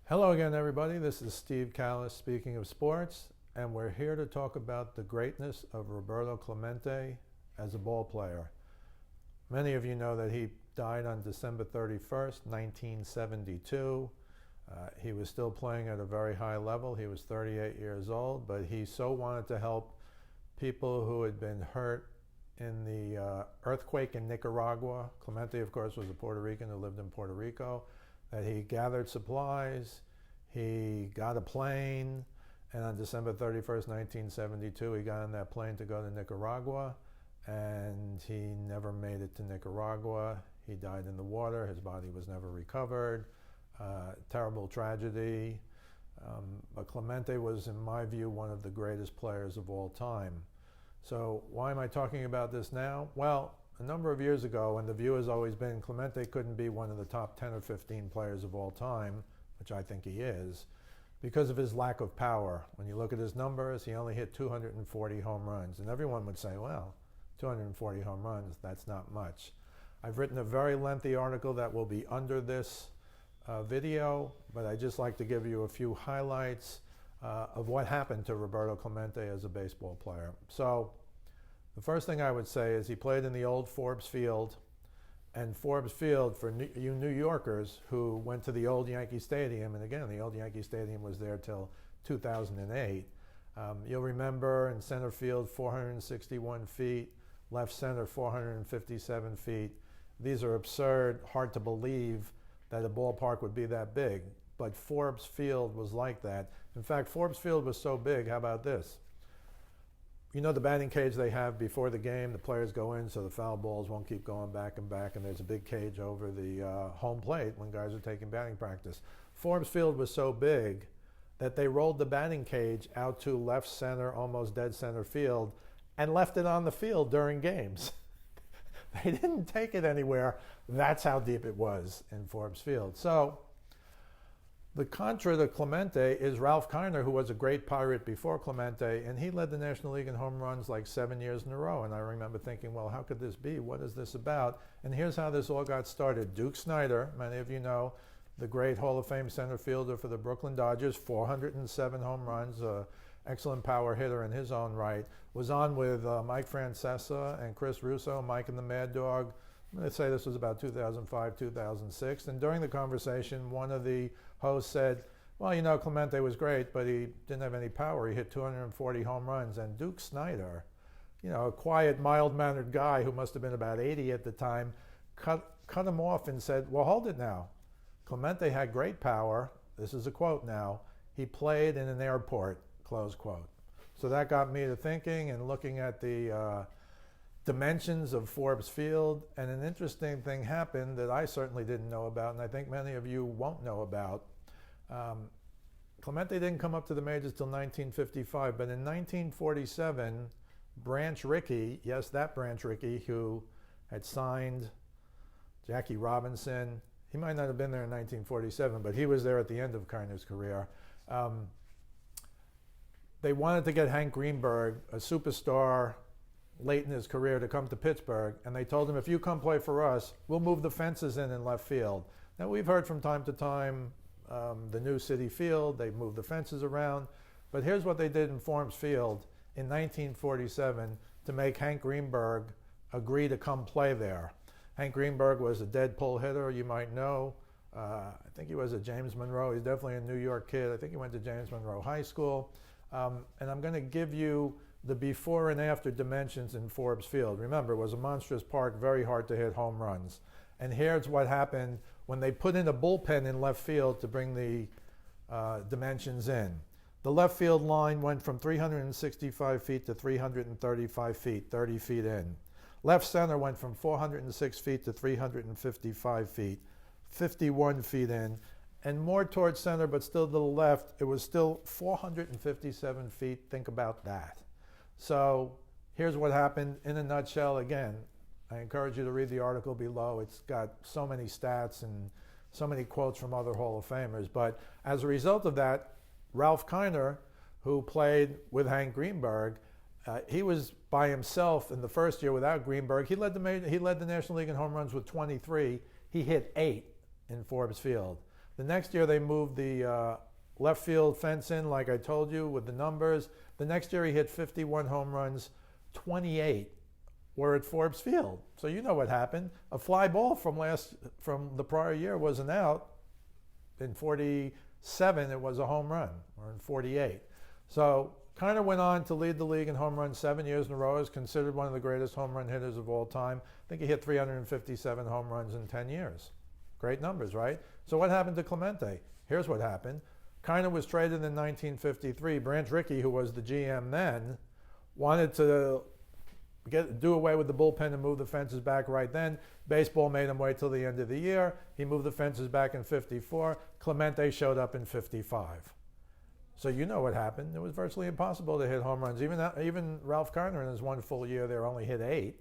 Hello again, everybody. This is Steve Callis speaking of sports, and we're here to talk about the greatness of Roberto Clemente as a ball player. Many of you know that he died on December 31st, 1972. He was still playing at a very high level. He was 38 years old, but he so wanted to help people who had been hurt in the earthquake in Nicaragua. Clemente, of course, was a Puerto Rican who lived in Puerto Rico, that he gathered supplies, he got a plane, and on December 31st, 1972, he got on that plane to go to Nicaragua, and he never made it to Nicaragua. He died in the water. His body was never recovered. Terrible tragedy. But Clemente was, in my view, one of the greatest players of all time. So why am I talking about this now? Well, a number of years ago, and the view has always been Clemente couldn't be one of the top 10 or 15 players of all time, which I think he is, because of his lack of power. When you look at his numbers, he only hit 240 home runs. And everyone would say, well, 240 home runs, that's not much. I've written a very lengthy article that will be under this video, but I'd just like to give you a few highlights of what happened to Roberto Clemente as a baseball player. So the first thing I would say is he played in the old Forbes Field, and Forbes Field, for you New Yorkers who went to the old Yankee Stadium, and again, the old Yankee Stadium was there till 2008, you'll remember in center field 461 feet, left center 457 feet. These are absurd, hard to believe that a ballpark would be that big. But Forbes Field was like that. In fact, Forbes Field was so big, how about this? You know the batting cage they have before the game, the players go in so the foul balls won't keep going back, and there's a big cage over the home plate when guys are taking batting practice. Forbes Field was so big that they rolled the batting cage out to left center, almost dead center field, and left it on the field during games. They didn't take it anywhere. That's how deep it was in Forbes Field. So the contra to Clemente is Ralph Kiner, who was a great Pirate before Clemente, and he led the National League in home runs like 7 years in a row. And I remember thinking, well, how could this be? What is this about? And here's how this all got started. Duke Snider, many of you know, the great Hall of Fame center fielder for the Brooklyn Dodgers, 407 home runs, excellent power hitter in his own right, was on with Mike Francesa and Chris Russo, Mike and the Mad Dog. I'm going to say this was about 2005, 2006. And during the conversation, one of the hosts said, well, you know, Clemente was great, but he didn't have any power. He hit 240 home runs. And Duke Snider, you know, a quiet, mild-mannered guy who must have been about 80 at the time, cut him off and said, well, hold it now. Clemente had great power. This is a quote now. He played in an airport, close quote. So that got me to thinking and looking at the dimensions of Forbes Field, and an interesting thing happened that I certainly didn't know about, and I think many of you won't know about. Clemente didn't come up to the majors till 1955, but in 1947, Branch Rickey, yes, that Branch Rickey, who had signed Jackie Robinson, he might not have been there in 1947, but he was there at the end of Kiner's career. They wanted to get Hank Greenberg, a superstar late in his career, to come to Pittsburgh, and they told him, if you come play for us, we'll move the fences in left field. Now, we've heard from time to time the new City Field, they moved the fences around, but here's what they did in Forbes Field in 1947 to make Hank Greenberg agree to come play there. Hank Greenberg was a dead pull hitter, you might know. I think he was at James Monroe. He's definitely a New York kid. I think he went to James Monroe High School. And I'm going to give you the before and after dimensions in Forbes Field. Remember, it was a monstrous park, very hard to hit home runs. And here's what happened when they put in a bullpen in left field to bring the dimensions in. The left field line went from 365 feet to 335 feet, 30 feet in. Left center went from 406 feet to 355 feet, 51 feet in. And more towards center, but still to the left, it was still 457 feet. Think about that. So here's what happened in a nutshell. Again, I encourage you to read the article below. It's got so many stats and so many quotes from other Hall of Famers. But as a result of that, Ralph Kiner, who played with Hank Greenberg, he was by himself in the first year without Greenberg. He led the National League in home runs with 23. He hit 8 in Forbes Field. The next year they moved the left field fence in, like I told you, with the numbers. The next year he hit 51 home runs, 28 were at Forbes Field. So you know what happened. A fly ball from the prior year was an out. In 47, it was a home run, or in 48. So kind of went on to lead the league in home runs 7 years in a row. Is considered one of the greatest home run hitters of all time. I think he hit 357 home runs in 10 years. Great numbers, right? So what happened to Clemente? Here's what happened. Kind of was traded in 1953. Branch Rickey, who was the GM then, wanted to do away with the bullpen and move the fences back right then. Baseball made him wait till the end of the year. He moved the fences back in 54. Clemente showed up in 55. So you know what happened. It was virtually impossible to hit home runs. Even Ralph Kiner in his one full year there only hit 8.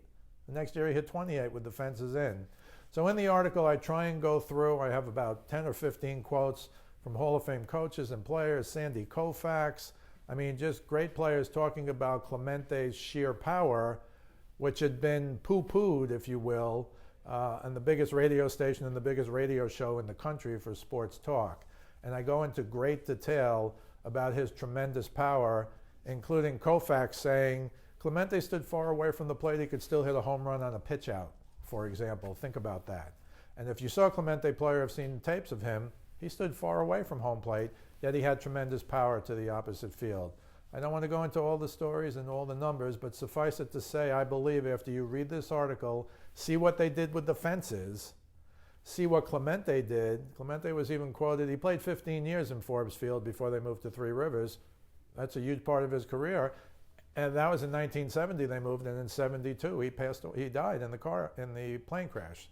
The next year he hit 28 with the fences in. So in the article I try and go through, I have about 10 or 15 quotes from Hall of Fame coaches and players, Sandy Koufax. I mean, just great players talking about Clemente's sheer power, which had been poo-pooed, if you will, on the biggest radio station and the biggest radio show in the country for sports talk. And I go into great detail about his tremendous power, including Koufax saying, Clemente stood far away from the plate, he could still hit a home run on a pitch out, for example. Think about that. And if you saw Clemente play or have seen tapes of him, he stood far away from home plate, yet he had tremendous power to the opposite field. I don't want to go into all the stories and all the numbers, but suffice it to say, I believe after you read this article, see what they did with the fences, see what Clemente did. Clemente was even quoted, he played 15 years in Forbes Field before they moved to Three Rivers. That's a huge part of his career. And that was in 1970 they moved, and in 72 he died in the plane crash.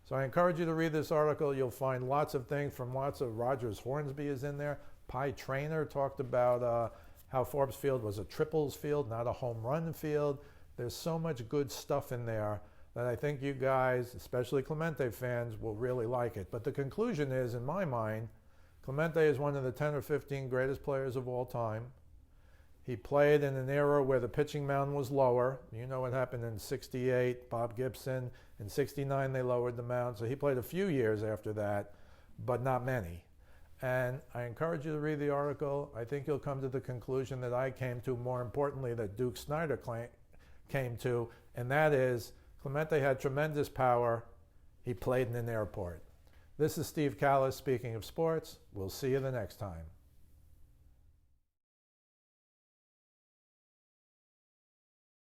So I encourage you to read this article. You'll find lots of things from Rogers Hornsby is in there. Pie Traynor talked about how Forbes Field was a triples field, not a home run field. There's so much good stuff in there that I think you guys, especially Clemente fans, will really like it. But the conclusion is, in my mind, Clemente is one of the 10 or 15 greatest players of all time. He played in an era where the pitching mound was lower. You know what happened in 68, Bob Gibson. In 69, they lowered the mound. So he played a few years after that, but not many. And I encourage you to read the article. I think you'll come to the conclusion that I came to, more importantly, that Duke Snider came to, and that is Clemente had tremendous power. He played in an airport. This is Steve Callis speaking of sports. We'll see you the next time.